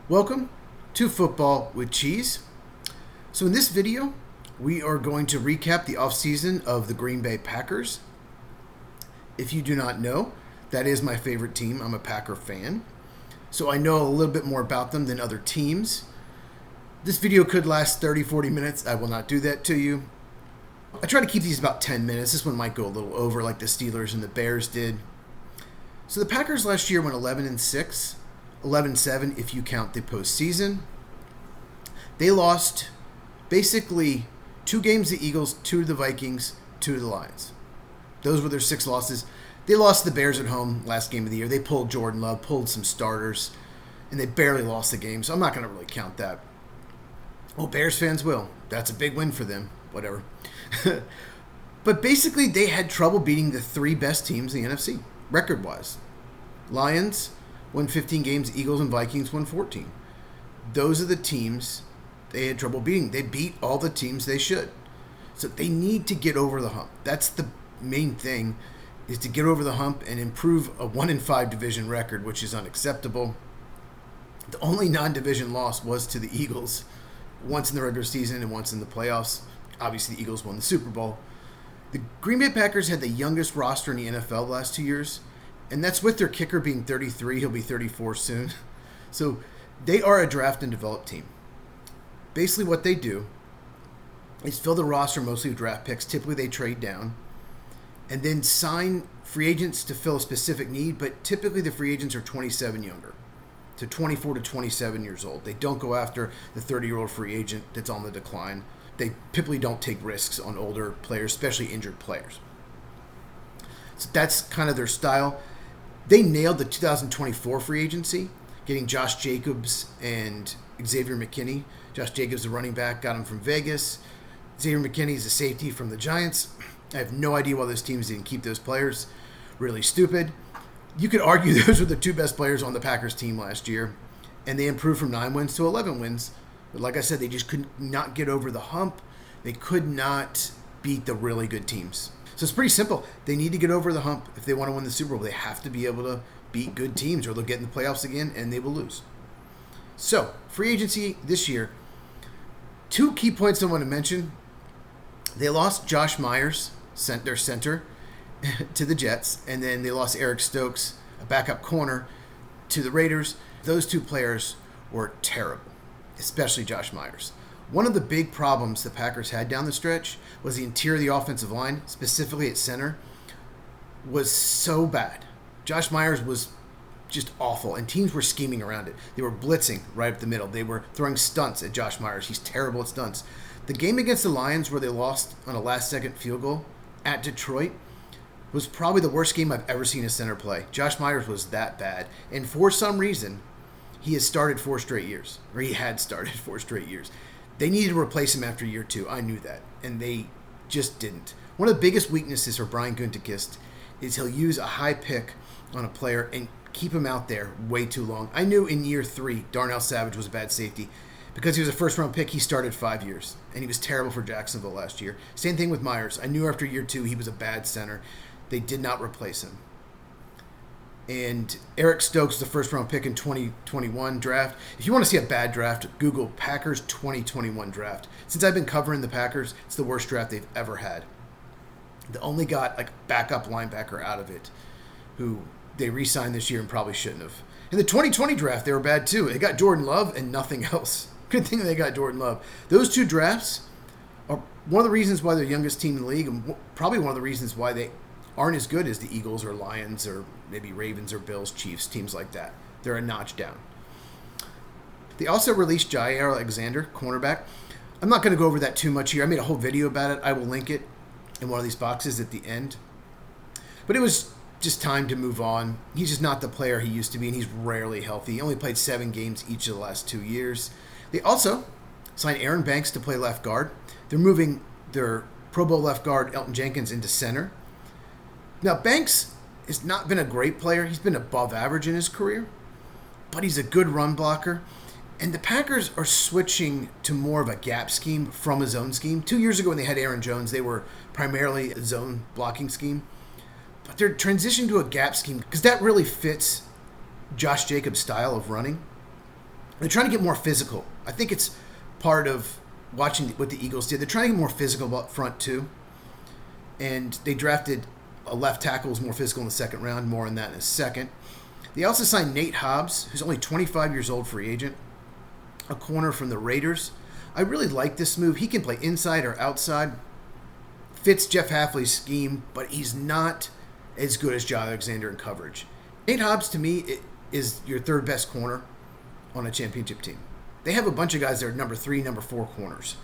Welcome to Football with Cheese. So in this video, we are going to recap the offseason of the Green Bay Packers. If you do not know, that is my favorite team. I'm a Packer fan. So I know a little bit more about them than other teams. This video could last 30-40 minutes. I will not do that to you. I try to keep these about 10 minutes. This one might go a little over like the Steelers and the Bears did. So the Packers last year went 11-6. 11-7 if you count the postseason. They lost basically 2 games to the Eagles, 2 to the Vikings, 2 to the Lions. Those were their 6 losses. They lost the Bears at home last game of the year. They pulled Jordan Love, pulled some starters, and they barely lost the game, so I'm not going to really count that. Well, Bears fans will. That's a big win for them. Whatever. But basically, they had trouble beating the 3 best teams in the NFC, record-wise. Lions won 15 games, Eagles and Vikings won 14. Those are the teams they had trouble beating. They beat all the teams they should. So they need to get over the hump. That's the main thing, is to get over the hump and improve a 1-5 division record, which is unacceptable. The only non-division loss was to the Eagles, once in the regular season and once in the playoffs. Obviously, the Eagles won the Super Bowl. The Green Bay Packers had the youngest roster in the NFL the last 2 years, and that's with their kicker being 33. He'll be 34 soon. So they are a draft and develop team. Basically what they do is fill the roster mostly with draft picks. Typically they trade down and then sign free agents to fill a specific need, but typically the free agents are 27 younger, to 24 to 27 years old. They don't go after the 30-year-old free agent that's on the decline. They typically don't take risks on older players, especially injured players. So that's kind of their style. They nailed the 2024 free agency, getting Josh Jacobs and Xavier McKinney. Josh Jacobs, the running back, got him from Vegas. Xavier McKinney is a safety from the Giants. I have no idea why those teams didn't keep those players. Really stupid. You could argue those were the 2 best players on the Packers team last year, and they improved from 9 wins to 11 wins. But like I said, they just could not get over the hump. They could not beat the really good teams. So it's pretty simple. They need to get over the hump. If they want to win the Super Bowl, they have to be able to beat good teams or they'll get in the playoffs again and they will lose. So, free agency this year. 2 key points I want to mention. They lost Josh Myers, their center, to the Jets, and then they lost Eric Stokes, a backup corner, to the Raiders. Those 2 players were terrible, especially Josh Myers. One of the big problems the Packers had down the stretch was the interior of the offensive line, specifically at center, was so bad. Josh Myers was just awful, and teams were scheming around it. They were blitzing right up the middle. They were throwing stunts at Josh Myers. He's terrible at stunts. The game against the Lions where they lost on a last-second field goal at Detroit was probably the worst game I've ever seen a center play. Josh Myers was that bad, and for some reason, he has started 4 straight years, or he had started 4 straight years. They needed to replace him after year 2. I knew that, and they just didn't. One of the biggest weaknesses for Brian Gutekunst is he'll use a high pick on a player and keep him out there way too long. I knew in year 3 Darnell Savage was a bad safety. Because he was a first-round pick, he started 5 years, and he was terrible for Jacksonville last year. Same thing with Myers. I knew after year 2 he was a bad center. They did not replace him. And Eric Stokes, the first-round pick in 2021 draft. If you want to see a bad draft, Google Packers 2021 draft. Since I've been covering the Packers, it's the worst draft they've ever had. They only got like backup linebacker out of it, who they re-signed this year and probably shouldn't have. In the 2020 draft, they were bad too. They got Jordan Love and nothing else. Good thing they got Jordan Love. Those 2 drafts are one of the reasons why they're the youngest team in the league, and probably one of the reasons why they aren't as good as the Eagles or Lions or maybe Ravens or Bills, Chiefs, teams like that. They're a notch down. They also released Jair Alexander, cornerback. I'm not going to go over that too much here. I made a whole video about it. I will link it in one of these boxes at the end. But it was just time to move on. He's just not the player he used to be, and he's rarely healthy. He only played 7 games each of the last 2 years. They also signed Aaron Banks to play left guard. They're moving their Pro Bowl left guard, Elton Jenkins, into center. Now, Banks has not been a great player. He's been above average in his career, but he's a good run blocker. And the Packers are switching to more of a gap scheme from a zone scheme. 2 years ago when they had Aaron Jones, they were primarily a zone blocking scheme. But they're transitioning to a gap scheme because that really fits Josh Jacobs' style of running. They're trying to get more physical. I think it's part of watching what the Eagles did. They're trying to get more physical up front too. And they drafted a left tackle who's more physical in the second round. More on that in a second. They also signed Nate Hobbs, who's only 25 years old, free agent, a corner from the Raiders. I really like this move. He can play inside or outside. Fits Jeff Hafley's scheme, but he's not as good as John Alexander in coverage. Nate Hobbs, to me, is your third best corner on a championship team. They have a bunch of guys that are number 3, number 4 corners.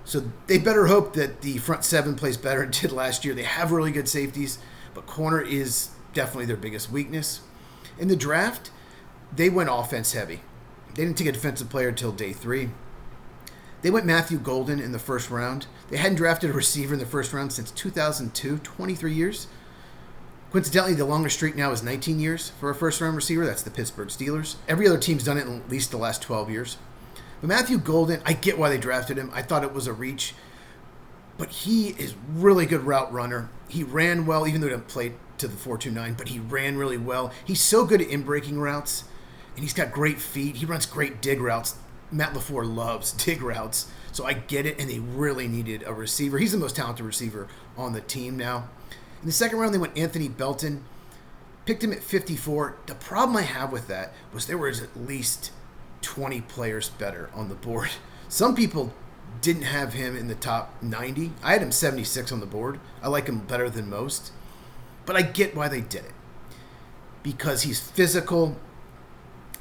So they better hope that the front 7 plays better than it did last year. They have really good safeties, but corner is definitely their biggest weakness. In the draft, they went offense heavy. They didn't take a defensive player until day 3. They went Matthew Golden in the first round. They hadn't drafted a receiver in the first round since 2002, 23 years. Coincidentally, the longest streak now is 19 years for a first-round receiver. That's the Pittsburgh Steelers. Every other team's done it in at least the last 12 years. But Matthew Golden, I get why they drafted him. I thought it was a reach. But he is really good route runner. He ran well, even though he didn't play to the 4.29, but he ran really well. He's so good at in-breaking routes, and he's got great feet. He runs great dig routes. Matt LaFleur loves dig routes, so I get it, and they really needed a receiver. He's the most talented receiver on the team now. In the second round, they went Anthony Belton. Picked him at 54. The problem I have with that was there was at least 20 players better on the board. Some people didn't have him in the top 90. I had him 76 on the board. I like him better than most. But I get why they did it. Because he's physical.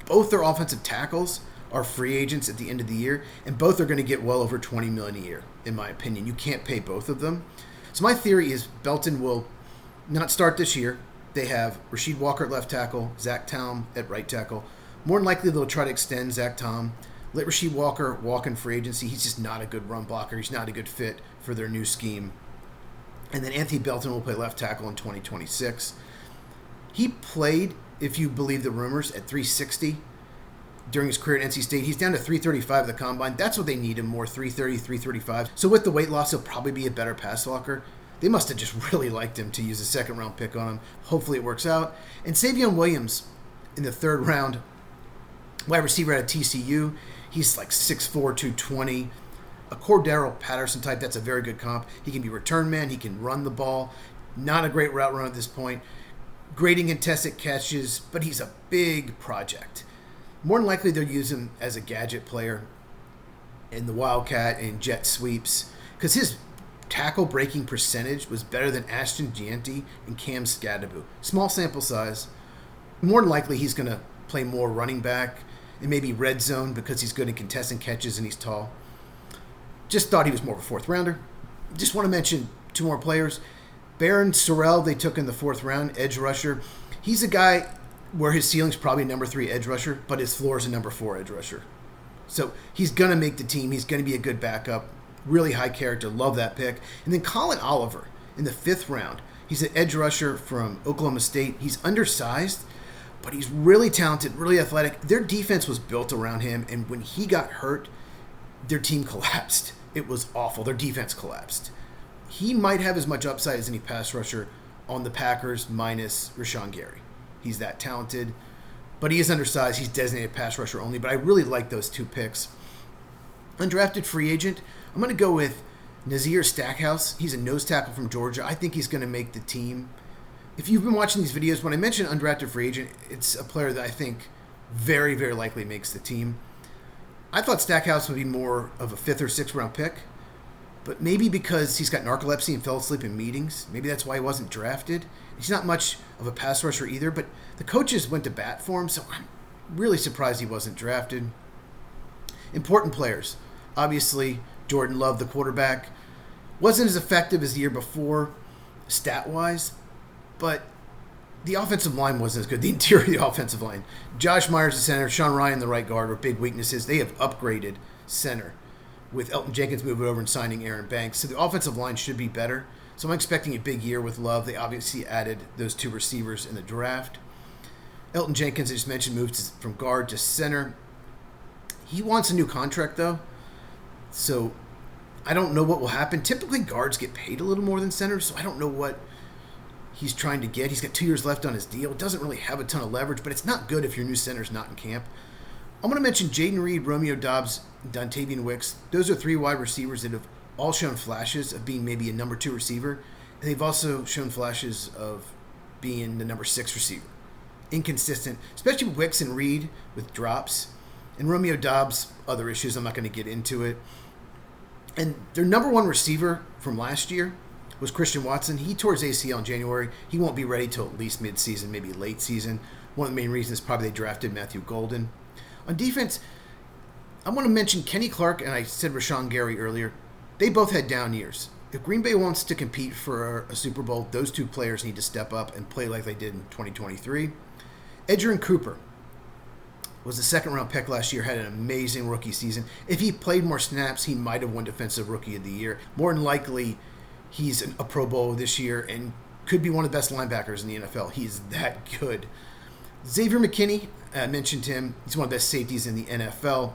Both their offensive tackles are free agents at the end of the year, and both are going to get well over $20 million a year, in my opinion. You can't pay both of them. So my theory is Belton will not start this year. They have Rasheed Walker at left tackle, Zach Tom at right tackle. More than likely, they'll try to extend Zach Tom. Let Rasheed Walker walk in free agency. He's just not a good run blocker. He's not a good fit for their new scheme. And then Anthony Belton will play left tackle in 2026. He played, if you believe the rumors, at 360 during his career at NC State. He's down to 335 at the combine. That's what they need him more, 330, 335. So with the weight loss, he'll probably be a better pass blocker. They must have just really liked him to use a second-round pick on him. Hopefully it works out. And Savion Williams in the third round, wide receiver out of TCU. He's like 6'4", 220. A Cordero Patterson type. That's a very good comp. He can be return man. He can run the ball. Not a great route runner at this point. Grading contested catches, but he's a big project. More than likely, they'll use him as a gadget player in the Wildcat and jet sweeps because his tackle breaking percentage was better than Ashton Gianti and Cam Scadaboo. Small sample size. More than likely, he's going to play more running back and maybe red zone because he's good at contesting catches and he's tall. Just thought he was more of a fourth rounder. Just want to mention 2 more players. Baron Sorrell, they took in the 4th round, edge rusher. He's a guy where his ceiling's probably a number 3 edge rusher, but his floor is a number 4 edge rusher. So he's going to make the team. He's going to be a good backup. Really high character. Love that pick. And then Colin Oliver in the 5th round. He's an edge rusher from Oklahoma State. He's undersized, but he's really talented, really athletic. Their defense was built around him, and when he got hurt, their team collapsed. It was awful. Their defense collapsed. He might have as much upside as any pass rusher on the Packers minus Rashawn Gary. He's that talented, but he is undersized. He's designated pass rusher only, but I really like those 2 picks. Undrafted free agent, I'm going to go with Nazir Stackhouse. He's a nose tackle from Georgia. I think he's going to make the team. If you've been watching these videos, when I mention undrafted free agent, it's a player that I think very, very likely makes the team. I thought Stackhouse would be more of a 5th or 6th round pick, but maybe because he's got narcolepsy and fell asleep in meetings, maybe that's why he wasn't drafted. He's not much of a pass rusher either, but the coaches went to bat for him, so I'm really surprised he wasn't drafted. Important players. Obviously, Jordan Love, the quarterback, wasn't as effective as the year before, stat-wise, but the offensive line wasn't as good. The interior of the offensive line. Josh Myers, the center, Sean Ryan, the right guard, were big weaknesses. They have upgraded center with Elton Jenkins moving over and signing Aaron Banks. So the offensive line should be better. So I'm expecting a big year with Love. They obviously added those 2 receivers in the draft. Elton Jenkins, I just mentioned, moved from guard to center. He wants a new contract, though. So I don't know what will happen. Typically, guards get paid a little more than centers, so I don't know what he's trying to get. He's got 2 years left on his deal. Doesn't really have a ton of leverage, but it's not good if your new center's not in camp. I'm going to mention Jaden Reed, Romeo Doubs, Dontavian Wicks. Those are three wide receivers that have all shown flashes of being maybe a number 2 receiver. And they've also shown flashes of being the number 6 receiver. Inconsistent, especially Wicks and Reed with drops. And Romeo Doubs, other issues. I'm not going to get into it. And their number 1 receiver from last year was Christian Watson. He tore his ACL in January. He won't be ready till at least mid-season, maybe late season. One of the main reasons is probably they drafted Matthew Golden. On defense, I want to mention Kenny Clark, and I said Rashawn Gary earlier. They both had down years. If Green Bay wants to compete for a Super Bowl, those two players need to step up and play like they did in 2023. Edgerrin Cooper was a second-round pick last year, had an amazing rookie season. If he played more snaps, he might have won Defensive Rookie of the Year. More than likely, he's a Pro Bowl this year and could be one of the best linebackers in the NFL. He's that good. Xavier McKinney, I mentioned him. He's one of the best safeties in the NFL.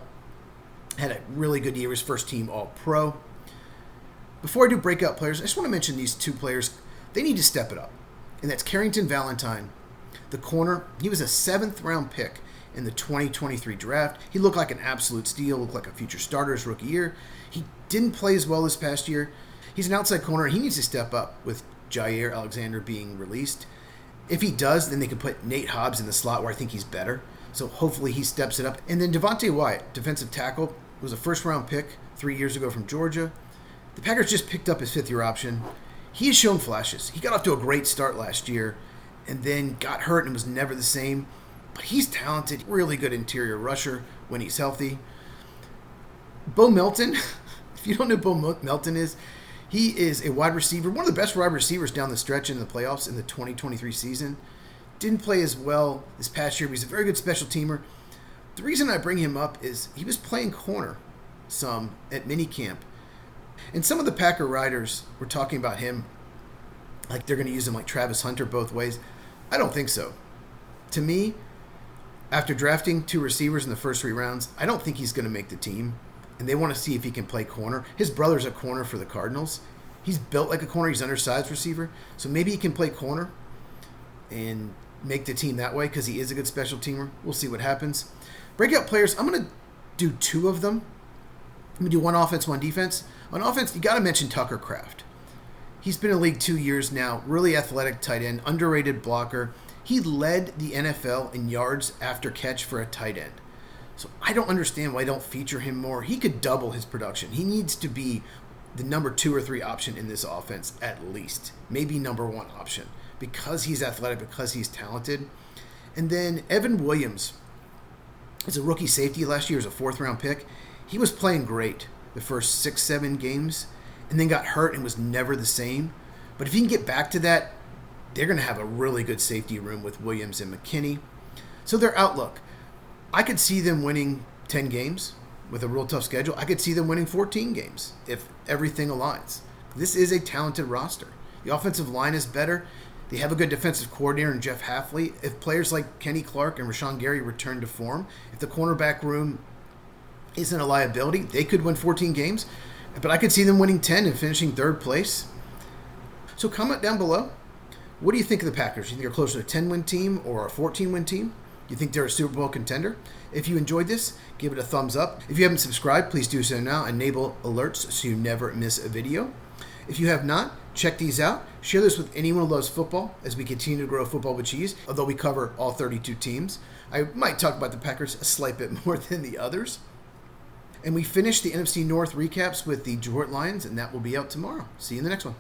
Had a really good year, his first team All-Pro. Before I do breakout players, I just want to mention these two players. They need to step it up. And that's Carrington Valentine, the corner. He was a 7th-round pick in the 2023 draft. He looked like an absolute steal, looked like a future starter his rookie year. He didn't play as well this past year. He's an outside corner. He needs to step up with Jair Alexander being released. If he does, then they can put Nate Hobbs in the slot where I think he's better. So hopefully he steps it up. And then Devontae Wyatt, defensive tackle, was a first-round pick 3 years ago from Georgia. The Packers just picked up his 5th-year option. He has shown flashes. He got off to a great start last year and then got hurt and was never the same. But he's talented, really good interior rusher when he's healthy. Bo Melton, if you don't know who Bo Melton is, he is a wide receiver, one of the best wide receivers down the stretch in the playoffs in the 2023 season. Didn't play as well this past year, but he's a very good special teamer. The reason I bring him up is he was playing corner some at minicamp. And some of the Packer writers were talking about him like they're going to use him like Travis Hunter both ways. I don't think so. To me, after drafting 2 receivers in the first 3 rounds, I don't think he's going to make the team. And they want to see if he can play corner. His brother's a corner for the Cardinals. He's built like a corner. He's an undersized receiver. So maybe he can play corner and make the team that way because he is a good special teamer. We'll see what happens. Breakout players, I'm going to do 2 of them. I'm going to do 1 offense, 1 defense. On offense, you got to mention Tucker Kraft. He's been in the league 2 years now. Really athletic tight end, underrated blocker. He led the NFL in yards after catch for a tight end. So I don't understand why I don't feature him more. He could double his production. He needs to be the number 2 or 3 option in this offense at least. Maybe number 1 option because he's athletic, because he's talented. And then Evan Williams is a rookie safety last year as a 4th-round pick. He was playing great the first 6-7 games and then got hurt and was never the same. But if he can get back to that, they're going to have a really good safety room with Williams and McKinney. So their outlook, I could see them winning 10 games with a real tough schedule. I could see them winning 14 games if everything aligns. This is a talented roster. The offensive line is better. They have a good defensive coordinator in Jeff Hafley. If players like Kenny Clark and Rashawn Gary return to form, if the cornerback room isn't a liability, they could win 14 games. But I could see them winning 10 and finishing 3rd place. So comment down below. What do you think of the Packers? Do you think they're closer to a 10-win team or a 14-win team? Do you think they're a Super Bowl contender? If you enjoyed this, give it a thumbs up. If you haven't subscribed, please do so now. Enable alerts so you never miss a video. If you have not, check these out. Share this with anyone who loves football as we continue to grow Football with Cheese, although we cover all 32 teams. I might talk about the Packers a slight bit more than the others. And we finish the NFC North recaps with the Detroit Lions, and that will be out tomorrow. See you in the next one.